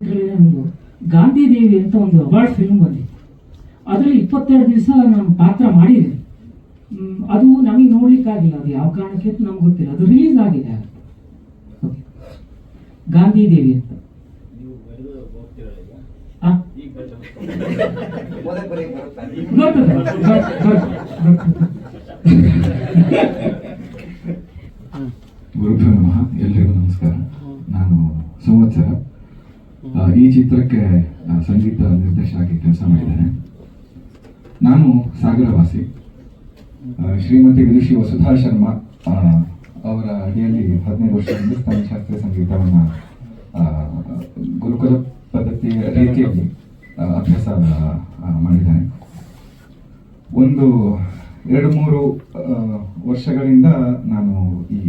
ಒಂದು ಗಾಂಧಿ ದೇವಿ ಅಂತ ಒಂದು ಅವಾರ್ಡ್ ಫಿಲ್ಮ್ ಬಂದಿತ್ತು. ಅದರಲ್ಲಿ 22 ದಿವಸ ನಾನು ಪಾತ್ರ ಮಾಡಿದ್ದೀನಿ. ಅದು ನಮಗೆ ನೋಡ್ಲಿಕ್ಕಾಗಿಲ್ಲ, ಅದು ಯಾವ ಕಾರಣಕ್ಕೆ ಅಂತ ನಮ್ಗೆ ಗೊತ್ತಿಲ್ಲ. ಅದು ರಿಲೀಸ್ ಆಗಿದೆ. ಗಾಂಧಿ ದೇವಿ ಅಂತ ಗುರುಭ್ಯೋ ನಮಃ. ಎಲ್ರಿಗೂ ನಮಸ್ಕಾರ. ನಾನು ಸಂವತ್ಸರ. ಈ ಚಿತ್ರಕ್ಕೆ ಸಂಗೀತ ನಿರ್ದೇಶಕರಾಗಿ ಕೆಲಸ ಮಾಡಿದ್ದೇನೆ. ನಾನು ಸಾಗರವಾಸಿ. ಶ್ರೀಮತಿ ವಿದುಷಿ ವಸುಧಾ ಶರ್ಮಾ ಅವರ ಅಡಿಯಲ್ಲಿ 15 ವರ್ಷ ಹಿಂದೂಸ್ತಾನಿ ಶಾಸ್ತ್ರೀಯ ಸಂಗೀತವನ್ನು ಗುರುಕುಲ ಪದ್ಧತಿಯ ರೀತಿಯಲ್ಲಿ ಅಭ್ಯಾಸ ಮಾಡಿದ್ದೇನೆ. ಒಂದು 2-3 ವರ್ಷಗಳಿಂದ ನಾನು ಈ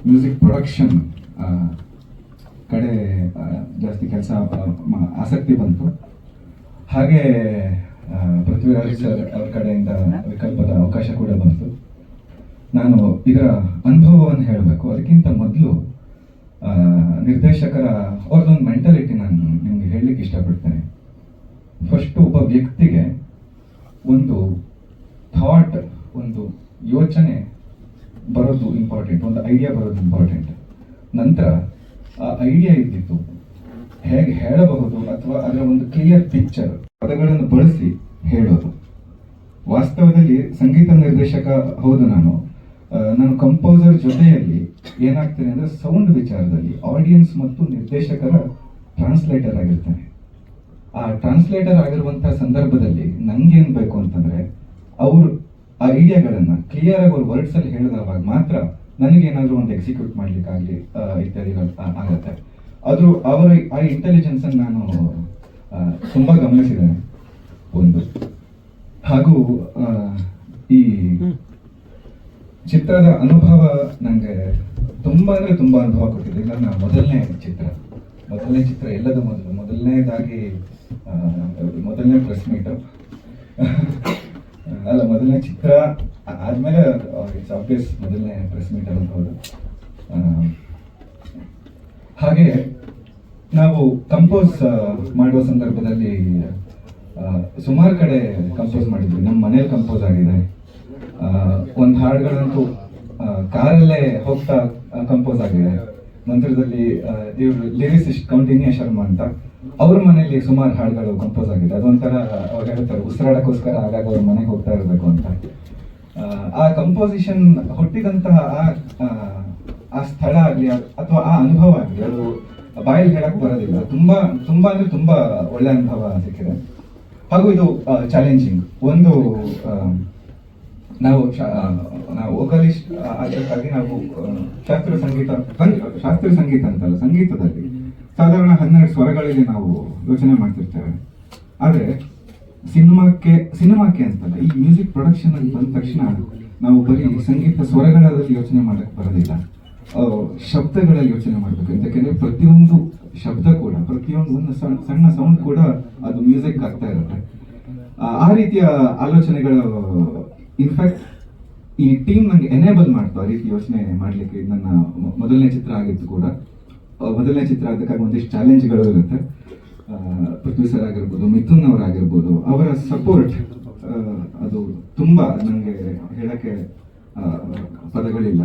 ಮ್ಯೂಸಿಕ್ ಪ್ರೊಡಕ್ಷನ್ ಕಡೆ ಜಾಸ್ತಿ ಕೆಲಸ ಆಸಕ್ತಿ ಬಂತು. ಹಾಗೆ ಪೃಥ್ವಿರಾಜ್ ಸರ್ ಅವ್ರ ಕಡೆಯಿಂದ ವಿಕಲ್ಪದ ಅವಕಾಶ ಕೂಡ ಬಂತು. ನಾನು ಇದರ ಅನುಭವವನ್ನು ಹೇಳಬೇಕು. ಅದಕ್ಕಿಂತ ಮೊದಲು ನಿರ್ದೇಶಕರ ಅವ್ರದ್ದೊಂದು ಮೆಂಟಾಲಿಟಿ ನಾನು ನಿಮಗೆ ಹೇಳಲಿಕ್ಕೆ ಇಷ್ಟಪಡ್ತೇನೆ. ಫಸ್ಟ್ ಒಬ್ಬ ವ್ಯಕ್ತಿಗೆ ಒಂದು ಥಾಟ್, ಒಂದು ಯೋಚನೆ ಬರೋದು ಇಂಪಾರ್ಟೆಂಟ್, ಒಂದು ಐಡಿಯಾ ಬರೋದು ಇಂಪಾರ್ಟೆಂಟ್. ನಂತರ ಆ ಐಡಿಯಾ ಇದ್ದಿತ್ತು ಹೇಗೆ ಹೇಳಬಹುದು ಅಥವಾ ಅದರ ಒಂದು ಕ್ಲಿಯರ್ ಪಿಕ್ಚರ್, ಪದಗಳನ್ನು ಬಳಸಿ ಹೇಳೋದು. ವಾಸ್ತವದಲ್ಲಿ ಸಂಗೀತ ನಿರ್ದೇಶಕ ಹೌದು ನಾನು ಕಂಪೋಸರ್ ಜೊತೆಯಲ್ಲಿ ಏನಾಗ್ತೇನೆ ಅಂದ್ರೆ ಸೌಂಡ್ ವಿಚಾರದಲ್ಲಿ ಆಡಿಯನ್ಸ್ ಮತ್ತು ನಿರ್ದೇಶಕರ ಟ್ರಾನ್ಸ್ಲೇಟರ್ ಆಗಿರ್ತೇನೆ. ಆ ಟ್ರಾನ್ಸ್ಲೇಟರ್ ಆಗಿರುವಂತಹ ಸಂದರ್ಭದಲ್ಲಿ ನಂಗೇನ್ ಬೇಕು ಅಂತಂದ್ರೆ ಅವರು ಆ ಐಡಿಯಾಗಳನ್ನ ಕ್ಲಿಯರ್ ಆಗಿ ಅವ್ರ ವರ್ಡ್ಸ್ ಅಲ್ಲಿ ಹೇಳಿದವಾಗ ಮಾತ್ರ ನನಗೇನಾದ್ರೂ ಒಂದು ಎಕ್ಸಿಕ್ಯೂಟ್ ಮಾಡ್ಲಿಕ್ಕಾಗ್ಲಿ ಇತ್ಯಾದಿಗಳು ಆಗತ್ತೆ. ಆದ್ರೂ ಅವರ ಆ ಇಂಟೆಲಿಜೆನ್ಸ್ ಅನ್ನು ನಾನು ತುಂಬಾ ಗಮನಿಸಿದ್ದೇನೆ. ಒಂದು ಹಾಗೂ ಈ ಚಿತ್ರದ ಅನುಭವ ನಂಗೆ ತುಂಬಾ ಅಂದ್ರೆ ತುಂಬಾ ಅನುಭವ ಕೊಟ್ಟಿದೆ. ನನ್ನ ಮೊದಲನೇ ಚಿತ್ರ ಎಲ್ಲದ ಮೊದಲನೇದಾಗಿ ಮೊದಲನೇ ಪ್ರೆಸ್ ಮೀಟ್ ಅಲ್ಲ, ಮೊದಲನೇ ಚಿತ್ರ ಆದ್ಮೇಲೆ ಇಟ್ಸ್ ಆಬ್ವಿಯಸ್ ಮೊದಲನೇ ಪ್ರೆಸ್ ಮೀಟ್ ಅನ್ಬೋದು. ಹಾಗೆ ನಾವು ಕಂಪೋಸ್ ಮಾಡುವ ಸಂದರ್ಭದಲ್ಲಿ ಸುಮಾರು ಕಡೆ ಕಂಪೋಸ್ ಮಾಡಿದ್ವಿ. ನಮ್ಮ ಮನೇಲಿ ಕಂಪೋಸ್ ಆಗಿದೆ. ಒಂದು ಹಾಡುಗಳಂತೂ ಕಾರಲ್ಲೇ ಹೋಗ್ತಾ ಕಂಪೋಸ್ ಆಗಿದೆ. ನಂತರದಲ್ಲಿ ಇವರು ಲಿರಿಸಿಸ್ಟ್ ಕೌಂಡಿನ್ಯ ಶರ್ಮಾ ಅಂತ ಅವ್ರ ಮನೆಯಲ್ಲಿ ಸುಮಾರು ಹಾಡುಗಳು ಕಂಪೋಸ್ ಆಗಿದೆ. ಅದೊಂಥರ ಅವ್ರು ಹೇಳ್ತಾರೆ ಉಸಿರಾಡಕ್ಕೋಸ್ಕರ ಆಗಾಗ ಅವ್ರ ಮನೆಗೆ ಹೋಗ್ತಾ ಇರಬೇಕು ಅಂತ. ಆ ಕಂಪೋಸಿಷನ್ ಹುಟ್ಟಿದಂತಹ ಆ ಸ್ಥಳ ಆಗ್ಲಿ ಅಥವಾ ಆ ಅನುಭವ ಆಗ್ಲಿ ಅದು ಬಾಯಲ್ಲಿ ಹೇಳಕ್ ಬರೋದಿಲ್ಲ. ತುಂಬಾ ತುಂಬಾ ಅಂದ್ರೆ ತುಂಬಾ ಒಳ್ಳೆ ಅನುಭವ ಸಿಕ್ಕಿದೆ. ಹಾಗೂ ಇದು ಚಾಲೆಂಜಿಂಗ್. ಒಂದು ನಾವು ವೋಕಲಿಸ್ಟ್ ಅದಕ್ಕಾಗಿ ನಾವು ಶಾಸ್ತ್ರೀಯ ಸಂಗೀತ ಅಂತಲ್ಲ, ಸಂಗೀತದಲ್ಲಿ ಸಾಧಾರಣ 12 ಸ್ವರಗಳಲ್ಲಿ ನಾವು ಯೋಚನೆ ಮಾಡ್ತಿರ್ತೇವೆ. ಆದ್ರೆ ಸಿನಿಮಾಕ್ಕೆ ಅಂತಲ್ಲ, ಈ ಮ್ಯೂಸಿಕ್ ಪ್ರೊಡಕ್ಷನ್ ಅಲ್ಲಿ ಬಂದ ತಕ್ಷಣ ನಾವು ಬರೀ ಸಂಗೀತ ಸ್ವರಗಳಲ್ಲಿ ಯೋಚನೆ ಮಾಡಕ್ ಬರೋದಿಲ್ಲ, ಶಬ್ದಗಳಲ್ಲಿ ಯೋಚನೆ ಮಾಡ್ಬೇಕು. ಯಾಕೆಂದ್ರೆ ಪ್ರತಿಯೊಂದು ಶಬ್ದ ಕೂಡ, ಪ್ರತಿಯೊಂದು ಸಣ್ಣ ಸೌಂಡ್ ಕೂಡ ಅದು ಮ್ಯೂಸಿಕ್ ಆಗ್ತಾ ಇರುತ್ತೆ. ಆ ರೀತಿಯ ಆಲೋಚನೆಗಳು ಇನ್ಫ್ಯಾಕ್ಟ್ ಈ ಟೀಮ್ ನಂಗೆ ಎನೇಬಲ್ ಮಾಡ್ತು ಆ ರೀತಿ ಯೋಚನೆ ಮಾಡ್ಲಿಕ್ಕೆ. ನನ್ನ ಮೊದಲನೇ ಚಿತ್ರ ಆಗಿತ್ತು ಕೂಡ. ಮೊದಲನೇ ಚಿತ್ರ ಅದಕ್ಕಾಗಿ ಒಂದಿಷ್ಟು ಚಾಲೆಂಜ್ಗಳು ಇರುತ್ತೆ. ಪೃಥ್ವಿ ಸರ್ ಆಗಿರ್ಬೋದು, ಮಿಥುನ್ ಅವರಾಗಿರ್ಬೋದು, ಅವರ ಸಪೋರ್ಟ್ ಅದು ತುಂಬಾ ನನಗೆ ಹೇಳಕ್ಕೆ ಪದಗಳಿಲ್ಲ.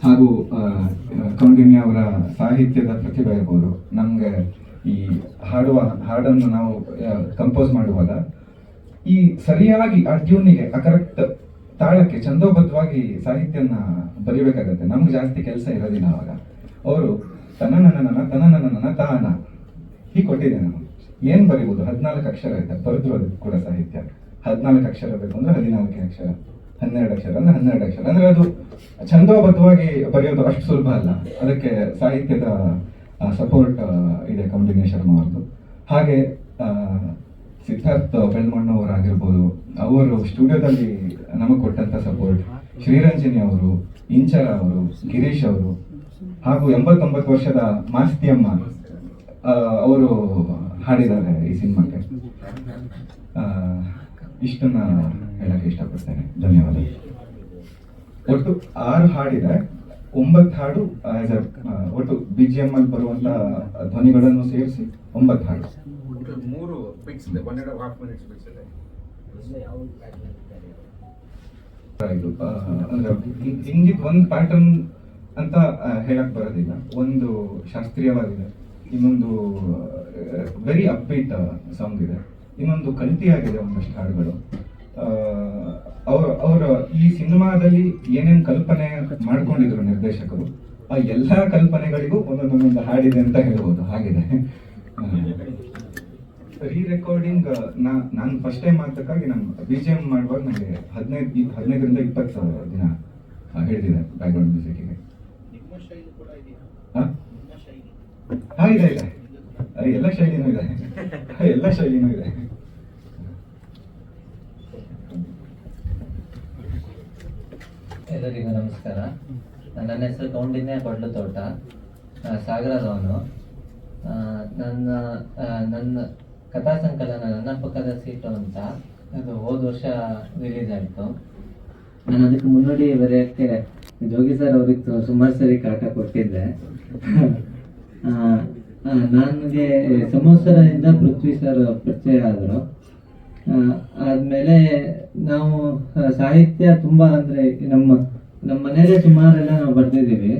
ಹಾಗೂ ಕೌಂಡಿನ್ಯ ಅವರ ಸಾಹಿತ್ಯದ ಪ್ರತಿಭೆ ಇರ್ಬೋದು. ನಮ್ಗೆ ಈ ಹಾಡನ್ನು ನಾವು ಕಂಪೋಸ್ ಮಾಡುವಾಗ ಈ ಸರಿಯಾಗಿ ಆ ಟ್ಯೂನಿಗೆ, ಆ ಕರೆಕ್ಟ್ ತಾಳಕ್ಕೆ ಚಂದೋಬದ್ಧವಾಗಿ ಸಾಹಿತ್ಯನ ಬರೀಬೇಕಾಗತ್ತೆ. ನಮ್ಗೆ ಜಾಸ್ತಿ ಕೆಲಸ ಇರೋದಿಲ್ಲ ಅವಾಗ. ಅವರು ತನನನ ತಾನ ಹೀಗೆ ಕೊಟ್ಟಿದ್ದೆ. ನಾನು ಏನ್ ಬರೀಬಹುದು, 14 ಅಕ್ಷರ ಇದೆ. ಬರೆದ್ರು ಅದಕ್ಕೆ ಕೂಡ ಸಾಹಿತ್ಯ 14 ಅಕ್ಷರ ಬೇಕು ಅಂದ್ರೆ 14 ಅಕ್ಷರ, 12 ಅಕ್ಷರ ಅಂದ್ರೆ 12 ಅಕ್ಷರ. ಅಂದ್ರೆ ಅದು ಛಂದೋಬದ್ಧವಾಗಿ ಬರೆಯೋದು ಅಷ್ಟು ಸುಲಭ ಅಲ್ಲ. ಅದಕ್ಕೆ ಸಾಹಿತ್ಯದ ಸಪೋರ್ಟ್ ಇದೆ ಕೌಂಡಿನ್ಯ ಶರ್ಮಾ ಅವ್ರದ್ದು. ಹಾಗೆ ಸಿದ್ಧಾರ್ಥ್ ಬೆಳ್ಮಣ್ಣವರಾಗಿರ್ಬೋದು, ಅವರು ಸ್ಟುಡಿಯೋದಲ್ಲಿ ನಮಗೆ ಕೊಟ್ಟಂತ ಸಪೋರ್ಟ್, ಶ್ರೀರಂಜನಿ ಅವರು, ಇಂಚರ ಅವರು, ಗಿರೀಶ್ ಅವರು, ಹಾಗೂ 89 ವರ್ಷದ ಮಾಸ್ತಿಯಮ್ಮ ಅವರು ಹಾಡಿದ್ದಾರೆ ಈ ಸಿನಿಮಾಕ್ಕೆ. ಇಷ್ಟನ್ನ ಹೇಳಕ್ಕೆ ಇಷ್ಟಪಡ್ತೇನೆ. ಧನ್ಯವಾದ. ಒಟ್ಟು 6 ಹಾಡಿದೆ. 9 ಹಾಡು ಆಸ್ ಒಟ್ಟು BGM ಅಲ್ಲಿ ಬರುವಂತ ಧ್ವನಿಗಳನ್ನು ಸೇರಿಸಿ 9 ಹಾಡು. 3 ಬಿಟ್ಸ್ ಇದೆ, 1.5 minutes ಬಿಟ್ಸ್ ಇದೆ. ಇದು ಅಂದ್ರೆ ಹಿಂಗಿದ್ ಒಂದು ಪ್ಯಾಟರ್ನ್ ಅಂತ ಹೇಳಕ್ ಬರೋದಿಲ್ಲ. ಒಂದು ಶಾಸ್ತ್ರೀಯವಾಗಿದೆ, ಇನ್ನೊಂದು ವೆರಿ ಅಪ್ಬೀಟ್ ಸಾಂಗ್ ಇದೆ, ಇನ್ನೊಂದು ಕಲ್ತಿಯಾಗಿದೆ ಒಂದಷ್ಟು ಹಾಡುಗಳು. ಅವರ ಈ ಸಿನಿಮಾದಲ್ಲಿ ಏನೇನ್ ಕಲ್ಪನೆ ಮಾಡ್ಕೊಂಡಿದ್ರು ನಿರ್ದೇಶಕರು, ಆ ಎಲ್ಲಾ ಕಲ್ಪನೆಗಳಿಗೂ ಒಂದೊಂದೊಂದೊಂದು ಹಾಡಿದೆ ಅಂತ ಹೇಳ್ಬೋದು. ಹಾಗಿದೆ ರೀ ರೆಕಾರ್ಡಿಂಗ್. ನಾನು ಫಸ್ಟ್ ಟೈಮ್ ಮಾಡ್ಬೇಕಾಗಿ ನಾನು BGM ಮಾಡುವಾಗ ನನಗೆ 15ರಿಂದ 20 ದಿನ ಹಿಡಿದಿದೆ ಬ್ಯಾಕ್ಗ್ರೌಂಡ್ ಮ್ಯೂಸಿಕ್ಗೆ. ಇದೆ ಎಲ್ಲ ಶೈಲಿನೂ ಇದೆ, ಎಲ್ಲ ಶೈಲಿನೂ ಇದೆ. ಎಲ್ಲರಿಗೂ ನಮಸ್ಕಾರ. ನನ್ನ ಹೆಸರು ಕೌಂಡಿನ್ಯ ಕೊಡ್ಲು ತೋಟ, ಸಾಗರದವನು. ನನ್ನ ಕಥಾ ಸಂಕಲನ ನನ್ನ ಪಕ್ಕದ ಸೀಟು ಅಂತ, ಅದು ಹೋದ ವರ್ಷ ರಿಲೀಸ್ ಆಯಿತು. ನಾನು ಅದಕ್ಕೆ ಮುನ್ನುಡಿ ಬರೆಯೋಕ್ಕೆ ಜೋಗಿ ಸರ್ ಅವ್ರಿಗೆ ಸುಮಾರು ಸರಿ ಕಾಟ ಕೊಟ್ಟಿದ್ದೆ. ನನಗೆ ಸಂವತ್ಸರದಿಂದ ಪೃಥ್ವಿ ಸರ್ ಪರಿಚಯ ಆದರು. ಆದಮೇಲೆ ನಾವು ಸಾಹಿತ್ಯ ತುಂಬ ಅಂದರೆ ನಮ್ಮ ಮನೇಲೆ ಸುಮಾರೆಲ್ಲ ನಾವು ಬರ್ದಿದ್ದೀವಿ,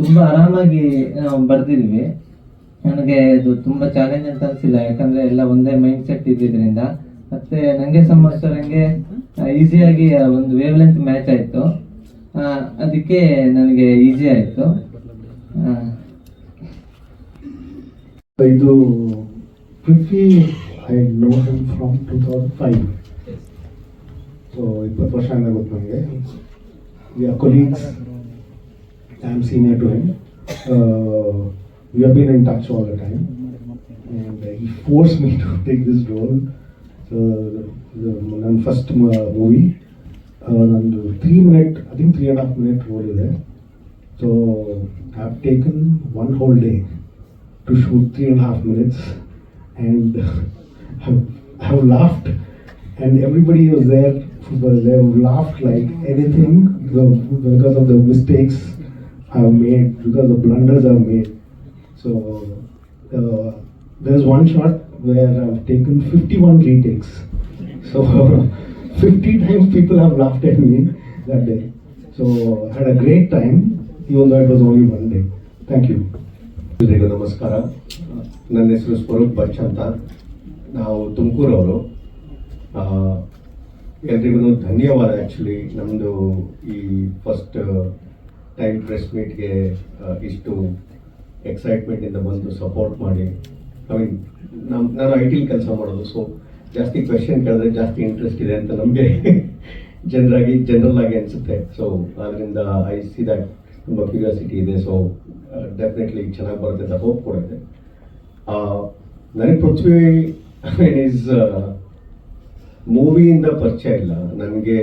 ತುಂಬ ಆರಾಮಾಗಿ ನಾವು ಬರ್ದಿದ್ವಿ. ನನಗೆ ಅದು ತುಂಬ ಚಾಲೆಂಜ್ ಅಂತ ಅನಿಸಿಲ್ಲ, ಯಾಕಂದರೆ ಎಲ್ಲ ಒಂದೇ ಮೈಂಡ್ ಸೆಟ್ ಇದ್ದಿದ್ದರಿಂದ. ಮತ್ತು ನನಗೆ ಸಂವತ್ಸರಂಗೆ ಈಸಿಯಾಗಿ ಒಂದು ವೇವ್ ಲೆಂತ್ ಮ್ಯಾಚ್ ಆಯಿತು, ಅದಕ್ಕೆ ನನಗೆ ಈಸಿ ಆಯಿತು. ಇದು Prithvi, I know him from 2005. So 20 ವರ್ಷ ಅಂತ ಗೊತ್ತು ನನಗೆ. We are colleagues, I am senior to him. We have been in touch all the time, and he forced me to take this role. So my first movie, nandu 3 minute, I think 3.5 minute role is there. So I have taken one whole day to shoot 3.5 minutes, and have laughed, and everybody was there. They have laughed like anything because of the mistakes I have made, because the blunders I have made. So there's one shot where I've taken 51 retakes. So 50 times people have laughed at me that day. So I had a great time, even though it was only one day. Thank you. ಎಲ್ರಿಗೂ ನಮಸ್ಕಾರ. ನನ್ನ ಹೆಸರು ಸ್ವರೂಪ್ ಬಚ್ ಅಂತ, ನಾವು ತುಮಕೂರವರು. ಎಲ್ರಿಗೂ ಧನ್ಯವಾದ. Actually ನಮ್ಮದು ಈ ಫಸ್ಟ್ ಟೈಮ್ ಪ್ರೆಸ್ ಮೀಟ್ಗೆ ಇಷ್ಟು ಎಕ್ಸೈಟ್ಮೆಂಟಿಂದ ಬಂದು ಸಪೋರ್ಟ್ ಮಾಡಿ. ಐ ಮೀನ್ ನಾನು IT ಕೆಲಸ ಮಾಡೋದು, ಸೊ ಜಾಸ್ತಿ ಕ್ವೆಶನ್ ಕೇಳಿದ್ರೆ ಜಾಸ್ತಿ ಇಂಟ್ರೆಸ್ಟ್ ಇದೆ ಅಂತ ನಮಗೆ ಜನರಲ್ ಆಗಿ ಅನಿಸುತ್ತೆ. ಸೊ ಅದರಿಂದ ಐ ಸಿ ದ್ಯಾಟ್ ತುಂಬ ಕ್ಯೂರಿಯಾಸಿಟಿ ಇದೆ. ಸೊ ಡೆಫಿನೆಟ್ಲಿ ಚೆನ್ನಾಗಿ ಬರುತ್ತೆ ಅಂತ ಹೋಪ್ ಕೂಡ ಇದೆ. ನನಗೆ ಪೃಥ್ವಿ ಈಸ್ ಮೂವಿಯಿಂದ ಪರಿಚಯ ಇಲ್ಲ, ನನಗೆ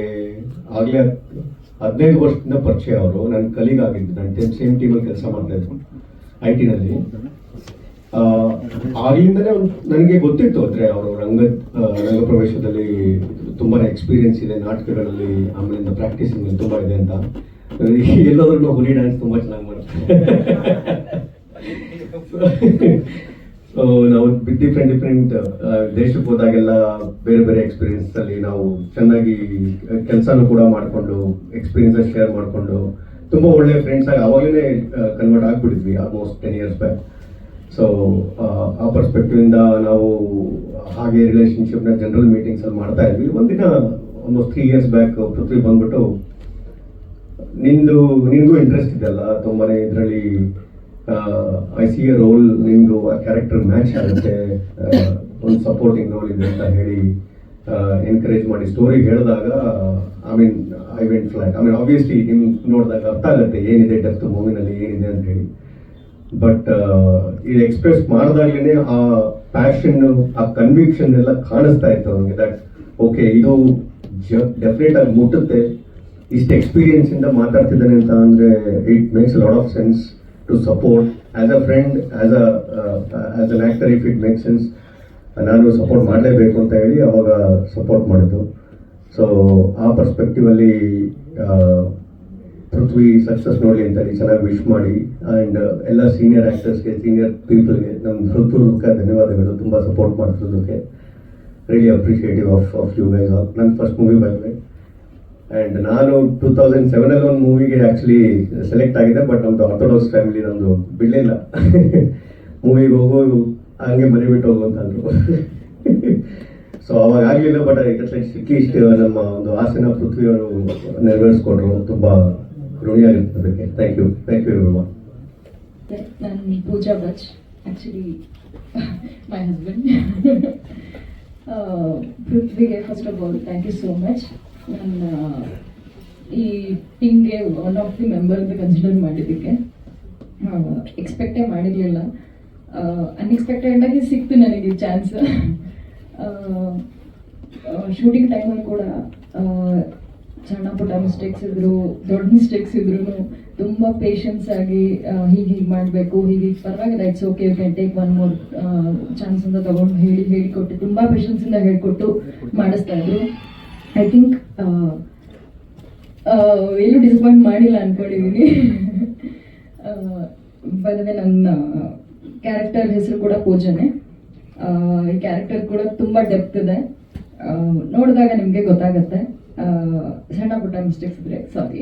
ಆಗಲೇ 15 ವರ್ಷದಿಂದ ಪರಿಚಯ. ಅವರು ನನ್ನ ಕಲೀಗ್ ಆಗಿದ್ದು, ನನ್ನ ಸೇಮ್ ಟೀಮಲ್ಲಿ ಕೆಲಸ ಮಾಡ್ತಾಯಿದ್ರು IT-ನಲ್ಲಿ. ಆಗ್ಲಿಂದನೇ ನನಗೆ ಗೊತ್ತಿತ್ತು, ಅಂದರೆ ಅವರು ರಂಗಪ್ರವೇಶದಲ್ಲಿ ತುಂಬಾ ಎಕ್ಸ್ಪೀರಿಯನ್ಸ್ ಇದೆ, ನಾಟಕಗಳಲ್ಲಿ, ಆಮೇಲಿಂದ ಪ್ರಾಕ್ಟೀಸಿಂಗ್ ತುಂಬ ಇದೆ ಅಂತ. ಎಲ್ಲೋದ್ರೂ ಹುಲಿ ಡ್ಯಾನ್ಸ್ ತುಂಬ ಚೆನ್ನಾಗಿ ಮಾಡ್ತಾರೆ. ಸೊ ನಾವು ಡಿಫ್ರೆಂಟ್ ದೇಶಕ್ಕೆ ಹೋದಾಗೆಲ್ಲ ಬೇರೆ ಬೇರೆ ಎಕ್ಸ್ಪೀರಿಯನ್ಸ್ ಅಲ್ಲಿ ನಾವು ಚೆನ್ನಾಗಿ ಕೆಲಸನೂ ಕೂಡ ಮಾಡಿಕೊಂಡು ಎಕ್ಸ್ಪೀರಿಯನ್ಸ್ ಶೇರ್ ಮಾಡಿಕೊಂಡು ತುಂಬ ಒಳ್ಳೆ ಫ್ರೆಂಡ್ಸ್ ಆಗಿ ಅವಾಗಲೇ ಕನ್ವರ್ಟ್ ಆಗಿಬಿಟ್ಟಿದ್ವಿ ಆಲ್ಮೋಸ್ಟ್ 10 years ಬ್ಯಾಕ್. ಸೊ ಆ ಪರ್ಸ್ಪೆಕ್ಟಿವ್ ಇಂದ ನಾವು ಹಾಗೆ ರಿಲೇಶನ್ಶಿಪ್ನ ಜನರಲ್ ಮೀಟಿಂಗ್ಸ್ ಅಲ್ಲಿ ಮಾಡ್ತಾ ಇದ್ವಿ. ಒಂದಿನ ಆಲ್ಮೋಸ್ಟ್ 3 years ಬ್ಯಾಕ್ ಪೃಥ್ವಿ ಬಂದ್ಬಿಟ್ಟು, ನಿನಗೂ ಇಂಟ್ರೆಸ್ಟ್ ಇದೆಯಲ್ಲ ತುಂಬಾನೇ ಇದರಲ್ಲಿ, ಐ ಸಿ ಎ ರೋಲ್, ನಿಂದು ಆ ಕ್ಯಾರೆಕ್ಟರ್ ಮ್ಯಾಚ್ ಆಗುತ್ತೆ, ಒಂದು ಸಪೋರ್ಟಿಂಗ್ ರೋಲ್ ಇದೆ ಅಂತ ಹೇಳಿ ಎನ್ಕರೇಜ್ ಮಾಡಿ ಸ್ಟೋರಿ ಹೇಳಿದಾಗ, ಐ ವೆಂಟ್ ಫ್ಲಾಟ್. ಆಬ್ವಿಯಸ್ಲಿ ನಿಮ್ಗೆ ನೋಡಿದಾಗ ಅರ್ಥ ಆಗುತ್ತೆ ಏನಿದೆ ಡೆಪ್ತ್ ಮೂವಿನಲ್ಲಿ ಏನಿದೆ ಅಂತ ಹೇಳಿ. ಬಟ್ ಇದು ಎಕ್ಸ್ಪ್ರೆಸ್ ಮಾಡಿದಾಗ್ಲೇ ಆ ಪ್ಯಾಷನ್, ಆ ಕನ್ವಿಕ್ಷನ್ ಎಲ್ಲ ಕಾಣಿಸ್ತಾ ಇತ್ತು ನನಗೆ. ದಟ್ ಓಕೆ, ಇದು ಡೆಫಿನೆಟ್ ಆಗಿ ಮುಟ್ಟುತ್ತೆ. ಇಷ್ಟು ಎಕ್ಸ್ಪೀರಿಯನ್ಸ್ ಇಂದ ಮಾತಾಡ್ತಿದ್ದಾನೆ ಅಂತ ಅಂದ್ರೆ it makes lot of sense to support as a friend, as an actor. If it make sense, ನಾನು ಸಪೋರ್ಟ್ ಮಾಡಲೇಬೇಕು ಅಂತ ಹೇಳಿ ಅವಾಗ ಸಪೋರ್ಟ್ ಮಾಡಿದ್ದು. ಸೊ ಆ ಪರ್ಸ್ಪೆಕ್ಟಿವ್ ಅಲ್ಲಿ ಪೃಥ್ವಿ ಸಕ್ಸಸ್ ನೋಡಲಿ ಅಂತ ಚೆನ್ನಾಗಿ ವಿಶ್ ಮಾಡಿ. ಆ್ಯಂಡ್ ಎಲ್ಲ ಸೀನಿಯರ್ ಆ್ಯಕ್ಟರ್ಸ್ಗೆ, ಸೀನಿಯರ್ ಪೀಪಲ್ಗೆ ನಮ್ಮ ಹೃತ್ಪೂರ್ವಕ ಧನ್ಯವಾದಗಳು, ತುಂಬ ಸಪೋರ್ಟ್ ಮಾಡ್ತಿರೋದಕ್ಕೆ. Really appreciative of you guys all. ನನ್ನ ಫಸ್ಟ್ ಮೂವಿ ಬಂದರೆ, ಆ್ಯಂಡ್ ನಾನು 2007 ಒಂದು ಮೂವಿಗೆ ಆ್ಯಕ್ಚುಲಿ ಸೆಲೆಕ್ಟ್ ಆಗಿದೆ, ಬಟ್ ನಮ್ಮದು ಆರ್ಥೋಡಾಕ್ಸ್ ಫ್ಯಾಮಿಲಿ ನಮ್ಮದು ಬಿಡಲಿಲ್ಲ. ಮೂವಿಗೆ ಹೋಗು ಹಂಗೆ ಮನೆ ಬಿಟ್ಟು ಹೋಗು ಅಂತ ಅಂದರು. ಸೊ ಅವಾಗ ಆಗಲಿಲ್ಲ, ಬಟ್ ಅಟ್ಲೀಸ್ಟ್ ನಮ್ಮ ಒಂದು ಆಸೆನ ಪೃಥ್ವಿಯವರು ನೆರವೇರಿಸ್ಕೊಂಡ್ರು. ತುಂಬ ಋಣಿಯಾಗಿರ್ತದೆ ಅದಕ್ಕೆ. Thank you everyone. ನಾನು Pooja Bach, actually my husband. ಪೃಥ್ವಿಗೆ first of all thank you so much. ನನ್ನ ಈ ಟೀಮ್ಗೆ ಒನ್ ಆಫ್ ದಿ ಮೆಂಬರ್ ಅಂತ ಕನ್ಸಿಡರ್ ಮಾಡಿದ್ದಕ್ಕೆ. ಎಕ್ಸ್ಪೆಕ್ಟೇ ಮಾಡಿರಲಿಲ್ಲ, ಅನ್ಎಕ್ಸ್ಪೆಕ್ಟೆಡ್ ಆಗಿ ಸಿಕ್ತು ನನಗೆ ಚಾನ್ಸ್. ಶೂಟಿಂಗ್ ಟೈಮಲ್ಲಿ ಕೂಡ ಸಣ್ಣ ಪುಟ್ಟ ಮಿಸ್ಟೇಕ್ಸ್ ಇದ್ರು, ದೊಡ್ಡ ಮಿಸ್ಟೇಕ್ಸ್ ಇದ್ರು ತುಂಬ ಪೇಷನ್ಸ್ ಆಗಿ ಹೀಗೆ ಮಾಡಬೇಕು, ಹೀಗೆ ಪರವಾಗಿಲ್ಲ, it's okay, you can take one more chance ಅಂತ ತಗೊಂಡು ಹೇಳಿಕೊಟ್ಟು ತುಂಬ ಪೇಷನ್ಸಿಂದ ಹೇಳಿಕೊಟ್ಟು ಮಾಡಿಸ್ತಾ ಇದ್ರು. ಐ ಥಿಂಕ್ ಎಲ್ಲೂ ಡಿಸಪಾಯಿಂಟ್ ಮಾಡಿಲ್ಲ ಅಂದ್ಕೊಂಡಿದ್ದೀನಿ. ಬದನೆ ನನ್ನ ಕ್ಯಾರೆಕ್ಟರ್ ಹೆಸರು ಕೂಡ ಪೂಜನೆ. ಈ ಕ್ಯಾರೆಕ್ಟರ್ ಕೂಡ ತುಂಬ ಡೆಪ್ತ್ ಇದೆ, ನೋಡಿದಾಗ ನಿಮಗೆ ಗೊತ್ತಾಗತ್ತೆ. ಸಣ್ಣ ಪುಟ್ಟ ಮಿಸ್ಟೇಕ್ಸ್ ಇದ್ರೆ ಸಾರಿ.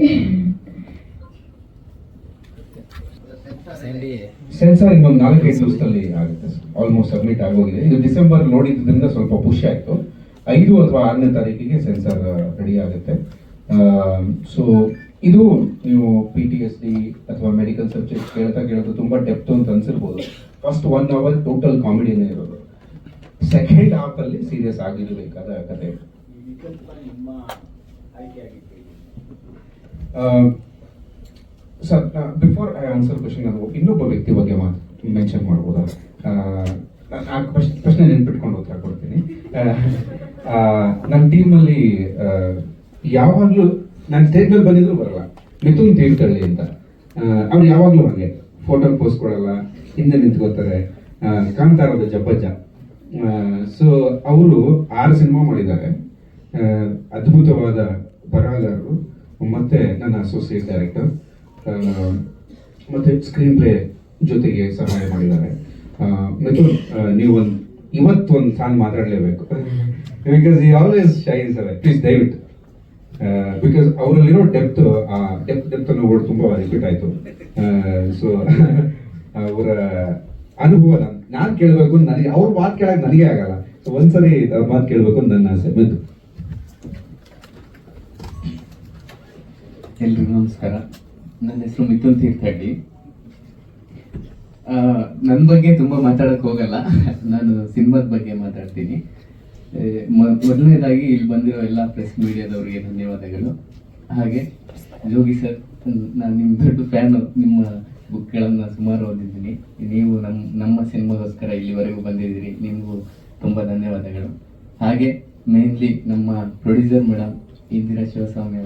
ಸೆನ್ಸಾರ್ ಇನ್ನೊಂದು 4-5 ದಿವಸದಲ್ಲಿ ಆಗುತ್ತೆ. ಆಲ್ಮೋಸ್ಟ್ ಸಬ್ಮಿಟ್ ಆಗೋಗಿದೆ. ಇದು ಡಿಸೆಂಬರ್ ನೋಡಿದ್ರಿಂದ ಸ್ವಲ್ಪ ಪುಷ್ ಆಯಿತು. 5 ಅಥವಾ 6ನೇ ತಾರೀಕಿಗೆ ಸೆನ್ಸಾರ್ ರೆಡಿ ಆಗುತ್ತೆ. ಸೊ ಇದು ನೀವು PTSD ಅಥವಾ ಮೆಡಿಕಲ್ ಸಬ್ಜೆಕ್ಟ್ ಕೇಳ್ತಾ ತುಂಬ ಡೆಪ್ತ್ ಅಂತ ಅನ್ಸಿರ್ಬೋದು. ಫಸ್ಟ್ 1 hour ಟೋಟಲ್ ಕಾಮಿಡಿನೇ ಇರೋದು. ಸೆಕೆಂಡ್ ಹಾಫ್ ಅಲ್ಲಿ ಸೀರಿಯಸ್ ಆಗಿರಬೇಕಾದ ಕತೆ. Sir, before I answer question, ಅದು ಇನ್ನೊಬ್ಬ ವ್ಯಕ್ತಿ ಬಗ್ಗೆ ಮೆನ್ಷನ್ ಮಾಡ್ಬೋದಾ? ಆ ಪ್ರಶ್ನೆ ನೆನ್ಪಿಟ್ಕೊಂಡು ಉತ್ತರ ಕೊಡ್ತೀನಿ. ನನ್ನ ಟೀಮಲ್ಲಿ ಯಾವಾಗಲೂ ನಾನು ಸ್ಟೇಜ್ ಮೇಲೆ ಬಂದಿದ್ರು ಬರಲ್ಲ, ಮಿಥುನ್ ತೀರ್ಥಹಳ್ಳಿ ಅಂತ. ಅವ್ರು ಯಾವಾಗಲೂ ಹಾಗೆ ಫೋಟೋ ಪೋಸ್ ಕೊಡಲ್ಲ, ಹಿಂದೆ ನಿಂತ್ಕೋತಾರೆ. ಕಾಂತಾರದ ಜಬ್ಬಜ್ಜ. ಸೊ ಅವರು 6 ಸಿನಿಮಾ ಮಾಡಿದ್ದಾರೆ. ಅದ್ಭುತವಾದ ಬರಹಗಾರರು, ಮತ್ತೆ ನನ್ನ ಅಸೋಸಿಯೇಟ್ ಡೈರೆಕ್ಟರ್, ಮತ್ತೆ ಸ್ಕ್ರೀನ್ ಪ್ಲೇ ಜೊತೆಗೆ ಸಹಾಯ ಮಾಡಿದ್ದಾರೆ. ಮಿಥುನ್, ನೀವು ಇವತ್ತೊಂದು ಸಾಂಗ್ ಮಾತಾಡಲೇಬೇಕು. ಬಿಕಾಸ್ ಈ ಆಲ್ವೇಸ್ ಶೈನ್ಸ್ ಅವೆ. ಪ್ಲೀಸ್ ದಯವಿಟ್ಟು, ಬಿಕಾಸ್ ಅವರಲ್ಲಿರೋ ಡೆಪ್ತ್ ಅನ್ನೋ ವರ್ಡ್ ತುಂಬ ರಿಪೀಟ್ ಆಯಿತು. ಸೊ ಅವರ ಅನುಭವ ನಾನು ಕೇಳಬೇಕು, ನನಗೆ ಅವ್ರ ಮಾತು ಕೇಳಕ್ಕೆ ನನಗೆ ಆಗಲ್ಲ. ಸೊ ಒಂದ್ಸರಿ ಅವ್ರ ಮಾತು ಕೇಳಬೇಕು ಅಂತ ನನ್ನ ಆಸೆ. ಬಂತು. ಎಲ್ರಿಗೂ ನಮಸ್ಕಾರ. ನನ್ನ ಹೆಸರು ಮಿಥುನ್ ತೀರ್ಥಹಳ್ಳಿ. ನನ್ನ ಬಗ್ಗೆ ತುಂಬ ಮಾತಾಡಕ್ಕೆ ಹೋಗಲ್ಲ, ನಾನು ಸಿನಿಮಾದ ಬಗ್ಗೆ ಮಾತಾಡ್ತೀನಿ. ಮೊದಲನೇದಾಗಿ ಇಲ್ಲಿ ಬಂದಿರೋ ಎಲ್ಲ ಪ್ರೆಸ್ ಮೀಡಿಯಾದವರಿಗೆ ಧನ್ಯವಾದಗಳು. ಹಾಗೆ ಜೋಗಿ ಸರ್, ನಾನು ನಿಮ್ಮ ದೊಡ್ಡ ಫ್ಯಾನು. ನಿಮ್ಮ ಬುಕ್ಗಳನ್ನು ಸುಮಾರು ಓದಿದ್ದೀನಿ. ನೀವು ನಮ್ಮ ಸಿನಿಮಾಗೋಸ್ಕರ ಇಲ್ಲಿವರೆಗೂ ಬಂದಿದ್ದೀರಿ, ನಿಮಗೂ ತುಂಬ ಧನ್ಯವಾದಗಳು. ಹಾಗೆ ಮೇನ್ಲಿ ನಮ್ಮ ಪ್ರೊಡ್ಯೂಸರ್ ಮೇಡಮ್ ಇಂದಿರಾ ಶಿವಸ್ವಾಮಿ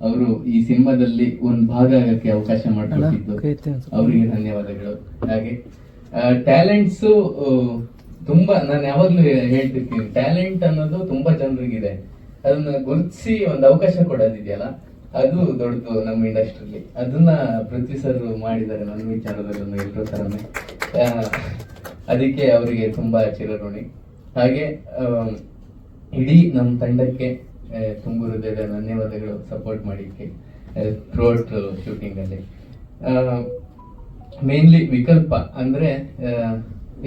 ಅವರು ಈ ಸಿನಿಮಾದಲ್ಲಿ ಒಂದು ಭಾಗ ಆಗಕ್ಕೆ ಅವಕಾಶ ಮಾಡಿಕೊಟ್ಟಿದ್ದು, ಅವರಿಗೆ ಧನ್ಯವಾದಗಳು. ಹಾಗೆ ಟ್ಯಾಲೆಂಟ್ಸು ತುಂಬಾ, ನಾನು ಯಾವಾಗ್ಲೂ ಹೇಳ್ತಿರ್ತೀನಿ, ಟ್ಯಾಲೆಂಟ್ ಅನ್ನೋದು ತುಂಬಾ ಜನರಿಗಿದೆ. ಅದನ್ನ ಗುರುತಿಸಿ ಒಂದು ಅವಕಾಶ ಕೊಡೋದಿದೆಯಲ್ಲ, ಅದು ದೊಡ್ಡದು ನಮ್ಮ ಇಂಡಸ್ಟ್ರಿಯಲ್ಲಿ. ಅದನ್ನ ಪೃಥ್ವಿ ಸರ್ ಮಾಡಿದ್ದಾರೆ ನನ್ನ ವಿಚಾರದಲ್ಲಿ ಒಂದು ಎಲ್ರ ಥರನೇ. ಅದಕ್ಕೆ ಅವರಿಗೆ ತುಂಬಾ ಚಿರಋಣಿ. ಹಾಗೆ ಇಡೀ ನಮ್ಮ ತಂಡಕ್ಕೆ ತುಂಬ ಹೃದಯದ ಧನ್ಯವಾದಗಳು ಸಪೋರ್ಟ್ ಮಾಡಿದ್ದಕ್ಕೆ ಥ್ರೂಔಟ್ ಶೂಟಿಂಗಲ್ಲಿ. ಮೇನ್ಲಿ ವಿಕಲ್ಪ ಅಂದರೆ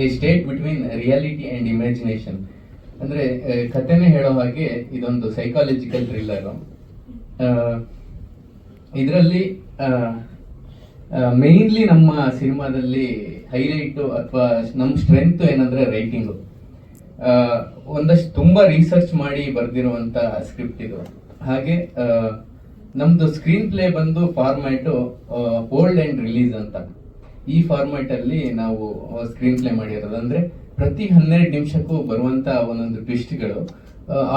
A state between reality and imagination. ಅಂದರೆ ಕಥೆನೇ ಹೇಳೋ ಹಾಗೆ ಇದೊಂದು ಸೈಕಾಲಜಿಕಲ್ ಥ್ರಿಲ್ಲರು. ಇದರಲ್ಲಿ ಮೇನ್ಲಿ ನಮ್ಮ ಸಿನಿಮಾದಲ್ಲಿ ಹೈಲೈಟು ಅಥವಾ ನಮ್ಮ ಸ್ಟ್ರೆಂತ್ ಏನಂದರೆ ರೈಟಿಂಗು. ಒಂದಷ್ಟು ತುಂಬ ರಿಸರ್ಚ್ ಮಾಡಿ ಬರೆದಿರುವಂಥ ಸ್ಕ್ರಿಪ್ಟ್ ಇದು. ಹಾಗೆ ನಮ್ಮದು ಸ್ಕ್ರೀನ್ ಪ್ಲೇ ಬಂದು ಫಾರ್ಮ್ಯಾಟು ಹೋಲ್ಡ್ ಆ್ಯಂಡ್ ರಿಲೀಸ್ ಅಂತ. ಈ ಫಾರ್ಮ್ಯಾಟಲ್ಲಿ ನಾವು ಸ್ಕ್ರೀನ್ ಪ್ಲೇ ಮಾಡಿರೋದು. ಅಂದರೆ ಪ್ರತಿ 12 ನಿಮಿಷಕ್ಕೂ ಬರುವಂಥ ಒಂದೊಂದು ಟ್ವಿಸ್ಟ್ಗಳು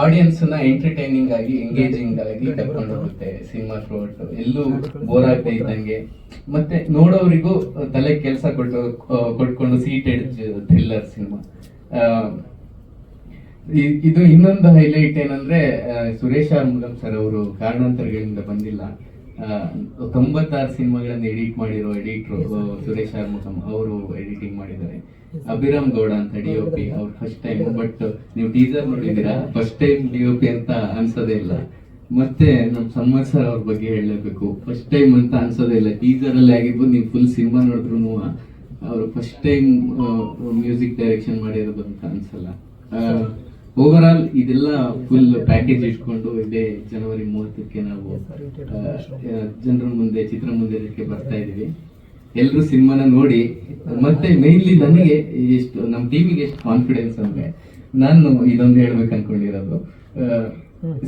ಆಡಿಯನ್ಸ್ನ ಎಂಟರ್ಟೈನಿಂಗ್ ಆಗಿ, ಎಂಗೇಜಿಂಗ್ ಆಗಿ ಕರ್ಕೊಂಡು ಹೋಗುತ್ತೆ ಸಿನಿಮಾ ಥ್ರೂಔಟ್. ಎಲ್ಲೂ ಬೋರ್ ಆಗ್ತಾ ಇದ್ದಂಗೆ, ಮತ್ತೆ ನೋಡೋರಿಗೂ ತಲೆ ಕೆಲಸ ಕೊಟ್ಕೊಂಡು ಸೀಟೆಡ್ ಥ್ರಿಲ್ಲರ್ ಸಿನಿಮಾ. ಇದು ಇನ್ನೊಂದು ಹೈಲೈಟ್ ಏನಂದ್ರೆ, ಸುರೇಶ್ ಆರ್ ಮುಗಂ ಸರ್ ಅವರು ಕಾರಣಾಂತರಗಳಿಂದ ಬಂದಿಲ್ಲ. 96 ಸಿನಿಮಾಗಳನ್ನು ಎಡಿಟ್ ಮಾಡಿರೋ ಎಡಿಟ್ರು ಸುರೇಶ್ ಆರ್ಮುಖಂ ಅವರು ಎಡಿಟಿಂಗ್ ಮಾಡಿದ್ದಾರೆ. ಅಭಿರಾಮ್ ಗೌಡ ಅಂತ DOP ಅವ್ರು ಫಸ್ಟ್ ಟೈಮ್, ಬಟ್ ನೀವು ಟೀಸರ್ ನೋಡಿದ್ದೀರಾ, ಫಸ್ಟ್ ಟೈಮ್ DOP ಅಂತ ಅನ್ಸೋದೇ ಇಲ್ಲ. ಮತ್ತೆ ನಮ್ಮ ಸಮ್ಮರ್ ಸರ್ ಅವ್ರ ಬಗ್ಗೆ ಹೇಳಲೇಬೇಕು, ಫಸ್ಟ್ ಟೈಮ್ ಅಂತ ಅನ್ಸೋದೇ ಇಲ್ಲ. ಟೀಸರ್ ಅಲ್ಲಿ ಆಗಿರ್ಬೋದು, ನೀವು ಫುಲ್ ಸಿನಿಮಾ ನೋಡಿದ್ರು ಅವರು ಫಸ್ಟ್ ಟೈಮ್ ಮ್ಯೂಸಿಕ್ ಡೈರೆಕ್ಷನ್ ಮಾಡಿರೋದು ಅಂತ ಅನ್ಸಲ್ಲ. ಓವರ್ ಆಲ್ ಇದೆಲ್ಲ ಫುಲ್ ಪ್ಯಾಕೇಜ್ ಇಟ್ಕೊಂಡು ಇದೇ ಜನವರಿ 30ಕ್ಕೆ ನಾವು ಜನರ ಮುಂದೆ ಚಿತ್ರಮಂದಿರಕ್ಕೆ ಬರ್ತಾ ಇದೀವಿ. ಎಲ್ಲರೂ ಸಿನಿಮಾನ ನೋಡಿ, ಮತ್ತೆ ಮೇನ್ಲಿ ನನಗೆ ಎಷ್ಟು ನಮ್ಮ ಟೀಮಿಗೆ ಎಷ್ಟು ಕಾನ್ಫಿಡೆನ್ಸ್ ಅಂದ್ರೆ, ನಾನು ಇದೊಂದು ಹೇಳ್ಬೇಕು ಅನ್ಕೊಂಡಿರೋದು,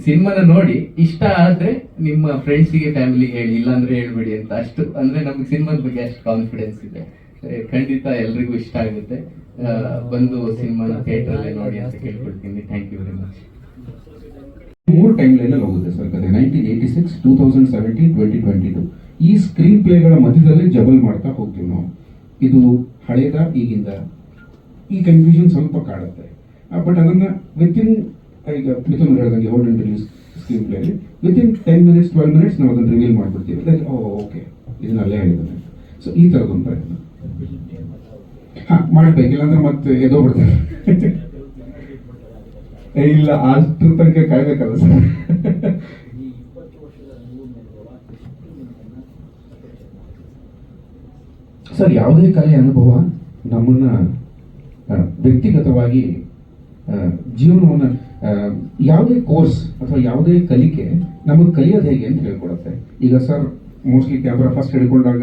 ಸಿನಿಮಾನ ನೋಡಿ ಇಷ್ಟ ಆದ್ರೆ ನಿಮ್ಮ ಫ್ರೆಂಡ್ಸಿಗೆ ಫ್ಯಾಮಿಲಿಗೆ ಹೇಳಿ, ಇಲ್ಲ ಅಂದ್ರೆ ಹೇಳ್ಬೇಡಿ ಅಂತ. ಅಷ್ಟು ಅಂದ್ರೆ ನಮ್ಗೆ ಸಿನಿಮಾದ ಬಗ್ಗೆ ಅಷ್ಟು ಕಾನ್ಫಿಡೆನ್ಸ್ ಇದೆ. ಖಂಡಿತ ಎಲ್ರಿಗೂ ಇಷ್ಟ ಆಗುತ್ತೆ. ಬಂದು ಸಿನಿಮಾನ ಥಿಯೇಟರ್ ಅಲ್ಲೇ ನೋಡಿ ಅಂತ ಕೇಳ್ಕೊಳ್ತೀನಿ. Thank you very much. 3 timeline ಅಲ್ಲಿ ಹೋಗುತ್ತೆ ಸರ್ ಕತೆ. 1986, 2017, 2022 ಈ ಸ್ಕ್ರೀನ್ ಪ್ಲೇಗಳ ಮಧ್ಯದಲ್ಲಿ ಜಬಲ್ ಮಾಡ್ತಾ ಹೋಗ್ತೀವಿ ನಾವು. ಇದು ಹಳೇದ ಈಗಿಂದ ಈ ಕನ್ಫ್ಯೂಷನ್ ಸ್ವಲ್ಪ ಕಾಡುತ್ತೆ. ಬಟ್ ಅದನ್ನ ವಿತಿನ್, ಈಗ ಮಿಥುನ್ ಹೇಳಿದಂಗೆ ಹೋಲ್ಡ್ ಇಂಟ್ರೊಡ್ಯೂಸ್ ಸ್ಕ್ರೀನ್ ಪ್ಲೇ ಅಲ್ಲಿ ವಿತಿನ್ 10 minutes 12 minutes ನಾವು ಅದನ್ನು ರಿವೀಲ್ ಮಾಡ್ಬಿಡ್ತೀವಿ. ಓಕೆ ಇದನ್ನ ಅಲ್ಲೇ ಹೇಳಿದ್ದಾನೆ. ಸೊ ಈ ಥರದೊಂದು ಪ್ರಯತ್ನ ಮಾಡ್ಬೇಕಿಲ್ಲ ಅಂದ್ರೆ ಮತ್ತೆ ಎದೋ ಬಿಡ್ತಾರೆ. ಇಲ್ಲ ಅಷ್ಟ್ರ ತನಕ ಕಾಯ್ಬೇಕಲ್ಲ ಸರ್. ಸರ್, ಯಾವುದೇ ಕಲೆ ಅನುಭವ ನಮ್ಮನ್ನ ವ್ಯಕ್ತಿಗತವಾಗಿ ಜೀವನವನ್ನು, ಯಾವುದೇ ಕೋರ್ಸ್ ಅಥವಾ ಯಾವುದೇ ಕಲಿಕೆ ನಮಗೆ ಕಲಿಯೋದು ಹೇಗೆ ಅಂತ ಹೇಳ್ಕೊಡುತ್ತೆ. ಈಗ ಸರ್ ಮೋಸ್ಟ್ಲಿ ಕ್ಯಾಮ್ರಾ ಫಸ್ಟ್ ಹಿಡ್ಕೊಂಡಾಗ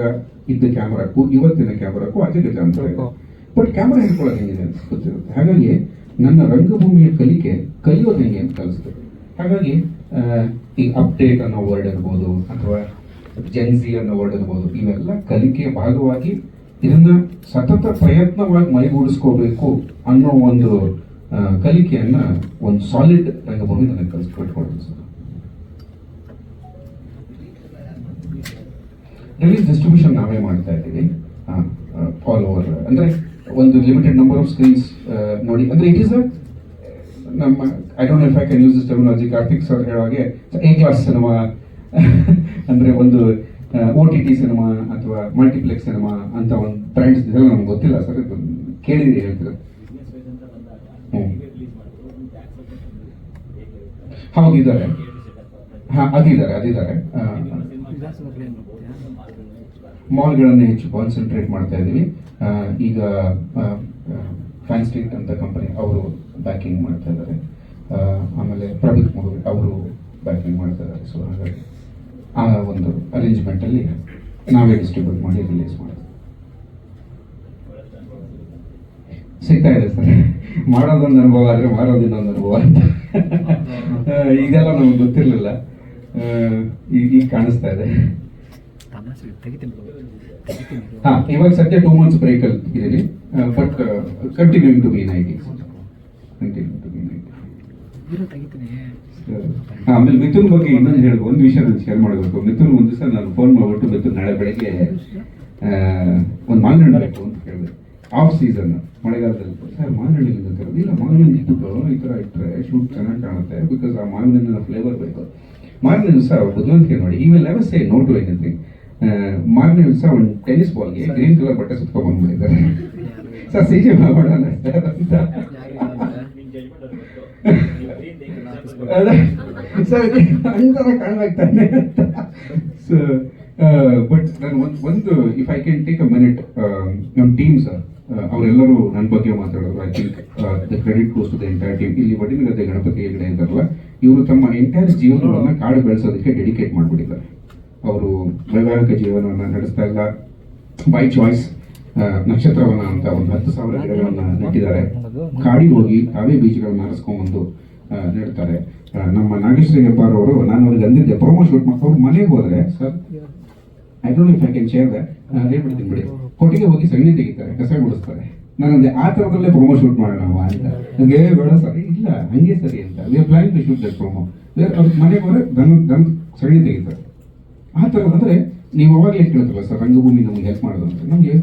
ಇದ್ದ ಕ್ಯಾಮ್ರಾಕ್ಕೂ ಇವತ್ತಿನ ಕ್ಯಾಮ್ರಾಕ್ಕೂ ಅಜಗಜ ಅಂತ ಇದೆ. ಬಟ್ ಕ್ಯಾಮ್ರಾ ಹಿಡ್ಕೊಳ್ಳೋದು ಹೆಂಗಿದೆ ಅಂತ ಗೊತ್ತಿರುತ್ತೆ. ಹಾಗಾಗಿ ನನ್ನ ರಂಗಭೂಮಿಯ ಕಲಿಕೆ ಕಲಿಯೋದು ಹೆಂಗೆ ಅಂತ ಕಲಿಸ್ತದೆ. ಹಾಗಾಗಿ ಈ ಅಪ್ಡೇಟ್ ಅನ್ನೋ ವರ್ಡ್ ಇರ್ಬೋದು ಅಥವಾ ಜೆನ್ಸಿ ಅನ್ನೋ ವರ್ಡ್ ಇರ್ಬೋದು, ಇವೆಲ್ಲ ಕಲಿಕೆಯ ಭಾಗವಾಗಿ ಇದನ್ನ ಸತತ ಪ್ರಯತ್ನವಾಗಿ ಮೈಗೂಡಿಸ್ಕೋಬೇಕು ಅನ್ನೋ ಒಂದು ಕಲಿಕೆಯನ್ನ ಒಂದು ಸಾಲಿಡ್ ರಂಗಭೂಮಿ ನನಗೆ ಕಲಿಸ್ಕೊಟ್ಕೊಡ್ತೀನಿ ಸರ್. ರಿಲೀಸ್ ಡಿಸ್ಟ್ರಿಬ್ಯೂಷನ್ ನಾವೇ ಮಾಡ್ತಾ ಇದ್ದೀವಿ ಆಲ್ ಓವರ್. ಅಂದ್ರೆ ಒಂದು ಲಿಮಿಟೆಡ್ ನಂಬರ್ ಆಫ್ ಸ್ಕ್ರೀನ್ಸ್ ನೋಡಿ, ಅಂದ್ರೆ ಇಟ್ ಈಸ್ ನಮ್ಮ, I don't know if I can use this terminology, Karthik sir ಹೇಳೋ ಹಾಗೆ A ಕ್ಲಾಸ್ ಸಿನಿಮಾ ಅಂದ್ರೆ ಒಂದು OTT ಸಿನಿಮಾ ಅಥವಾ ಮಲ್ಟಿಪ್ಲೆಕ್ಸ್ ಸಿನಿಮಾ ಅಂತ ಒಂದು ಬ್ರ್ಯಾಂಡ್ಸ್ ಇದೆಲ್ಲ ನಮ್ಗೆ ಗೊತ್ತಿಲ್ಲ ಸರ್, ಕೇಳಿದ್ರೆ ಹೇಳ್ತೀರ. ಹೌದು ಇದ್ದಾರೆ, ಅದಿದ್ದಾರೆ. ಮಾಲ್ಗಳನ್ನೇ ಹೆಚ್ಚು ಕಾನ್ಸಂಟ್ರೇಟ್ ಮಾಡ್ತಾ ಇದ್ದೀವಿ. ಈಗ ಫ್ಯಾನ್ ಸ್ಟ್ರೀಟ್ ಅಂತ ಕಂಪನಿ ಅವರು ಬ್ಯಾಕಿಂಗ್ ಮಾಡ್ತಾ ಇದ್ದಾರೆ. ಆಮೇಲೆ ಪ್ರದೀಪ್ ಮೂವಿ ಅವರು ಬ್ಯಾಕಿಂಗ್ ಮಾಡ್ತಾ ಇದ್ದಾರೆ. ಸೊ ಹಾಗಾಗಿ ಆ ಒಂದು ಅರೇಂಜ್ಮೆಂಟ್ ಅಲ್ಲಿ ನಾವೇ ಡಿಸ್ಟ್ರಿಬ್ಯೂಟ್ ಮಾಡಿ ರಿಲೀಸ್ ಮಾಡ್ತೀವಿ. ಸಿಗ್ತಾ ಇದೆ ಸರ್, ಮಾಡೋದೊಂದು ಅನುಭವ ಆದ್ರೆ ಮಾರೋದು ಇನ್ನೊಂದು ಅನುಭವ ಅಂತ. ಇದೆಲ್ಲ ನಮ್ಗೆ ಗೊತ್ತಿರಲಿಲ್ಲ, ಈಗ ಕಾಣಿಸ್ತಾ ಇದೆ. ಇವಾಗ ಸದ್ಯ 2 months ಬ್ರೇಕ್ ಅಲ್ಲಿ ಇದ್ದೀನಿ, but continuing to be in IT. ಆಮೇಲೆ ಮಿಥುನ್ ಬಗ್ಗೆ ಇನ್ನೊಂದು ಹೇಳಿ ಒಂದು ವಿಷಯ ನಾನು ಶೇರ್ ಮಾಡಬೇಕು. ಮಿಥುನ್ ಒಂದು ದಿವಸ ನಾನು ಫೋನ್ ಮಾಡ್ಬಿಟ್ಟು, ಮಿಥುನ್ ನಾಳೆ ಬೆಳಗ್ಗೆ ಒಂದು ಮಾವಿನ ಹಣ್ಣು ಬೇಕು ಅಂತ ಹೇಳಿದೆ. ಆಫ್ ಸೀಸನ್ ಮಳೆಗಾಲದಲ್ಲಿ. ಸರ್ ಮಾವಿನ ಹಣ್ಣಿಲ್ಲ ಅಂತ ಹೇಳೋದು, ಇಲ್ಲ ಮಾವಿನ ಹಣ್ಣು ಇಟ್ಬಿಟ್ಟು ಈ ಥರ ಇಟ್ಟರೆ ಶೂಟ್ ಚೆನ್ನಾಗಿ ಕಾಣುತ್ತೆ, ಬಿಕಾಸ್ ಆ ಮಾವಿನ ಹಣ್ಣಿನ ಫ್ಲೇವರ್ ಬೇಕು. ಮಾವಿನ ದಿವಸ ಬುದ್ಧಿವಂತಿಕೆ ನೋಡಿ, he will never say no to anything. ಮಾರನೇ ದಿವಸ ಒಂದು ಟೆನ್ನಿಸ್ ಬಾಲ್ಗೆ ಗ್ರೀನ್ ಕಲರ್ ಬಟ್ಟೆ ಸುತ್ಕೊಂಡ್ ಬಂದ್ಬಿಟ್ಟಿದ್ದಾರೆ. ಸರ್ CJ ಮಾಡೋಣ ಅಂತ ಸರ್ ಅಂತರ ಕಾಣಾಗ್ತಾನೆ ಅಂತ. ಸೊ ಬಟ್ ನಾನು ಒಂದು if I can take a minute, ನಮ್ಮ ಟೀಮ್ ಸರ್ ಅವರೆಲ್ಲರೂ ನನ್ನ ಬಗ್ಗೆ ಮಾತಾಡೋರು. I think the credit goes to the entire team. ಇಲ್ಲಿ ವಡಿನಗದ್ದೆ ಗಣಪತಿ ಹೆಗಡೆ ಅಂತಾರಲ್ಲ, ಇವರು ತಮ್ಮ ಎಂಟೈರ್ ಜೀವನವನ್ನು ಕಾಡು ಬೆಳೆಸೋದಕ್ಕೆ ಡೆಡಿಕೇಟ್ ಮಾಡಿಬಿಟ್ಟಿದ್ದಾರೆ. ಅವರು ವೈವಾಹಿಕ ಜೀವನವನ್ನು ನಡೆಸ್ತಾ ಇಲ್ಲ, ಬೈ ಚಾಯ್ಸ್ ನಕ್ಷತ್ರವನ ಅಂತ ಒಂದು 10,000 ಗಿಡಗಳನ್ನು ನೆಟ್ಟಿದ್ದಾರೆ. ಕಾಡಿಗೆ ಹೋಗಿ ತಾವೇ ಬೀಜಗಳನ್ನು ಆರಿಸ್ಕೊಂಡ್ಬಂದು ನೆಡ್ತಾರೆ. ನಮ್ಮ ನಾಗೇಶ್ವರಿ ಹೆಬ್ಬಾರ್ ಅವರು, ನಾನು ಅವ್ರಿಗೆ ಅಂದಿದ್ದೆ ಪ್ರೊಮೋ ಶೂಟ್ ಮಾಡಿ, ಅವ್ರ ಮನೆಗೆ ಹೋದ್ರೆ sir I don't know if I can share that, ಹೇಳ್ಬಿಡ್ತೀನಿ ಬಿಡಿ, ಕೊಟ್ಟಿಗೆ ಹೋಗಿ ಸಗಣಿ ತೆಗಿತಾರೆ, ಕಸ ಗುಡಿಸ್ತಾರೆ. ನಾನಂದೆ ಆ ಥರದಲ್ಲೇ ಪ್ರೊಮೋ ಶೂಟ್ ಮಾಡೋಣ ಅಂತ. ನನಗೆ ಬೇಡ ಸರಿ, ಇಲ್ಲ ಹಂಗೆ ಸರಿ ಅಂತ. We are planning to shoot that promo. ಅವ್ರ ಮನೆಗೆ ಹೋದ್ರೆ ದನ ಸಗಣಿ ತೆಗಿತಾರೆ. ಆ ಥರ ಅಂದರೆ ನೀವು ಅವಾಗಲೇ ಕೇಳ್ತಲ್ಲ ಸರ್, ರಂಗಭೂಮಿ ನಮ್ಗೆ ಹೆಲ್ಪ್ ಮಾಡೋದು ಅಂತ. ನಮಗೆ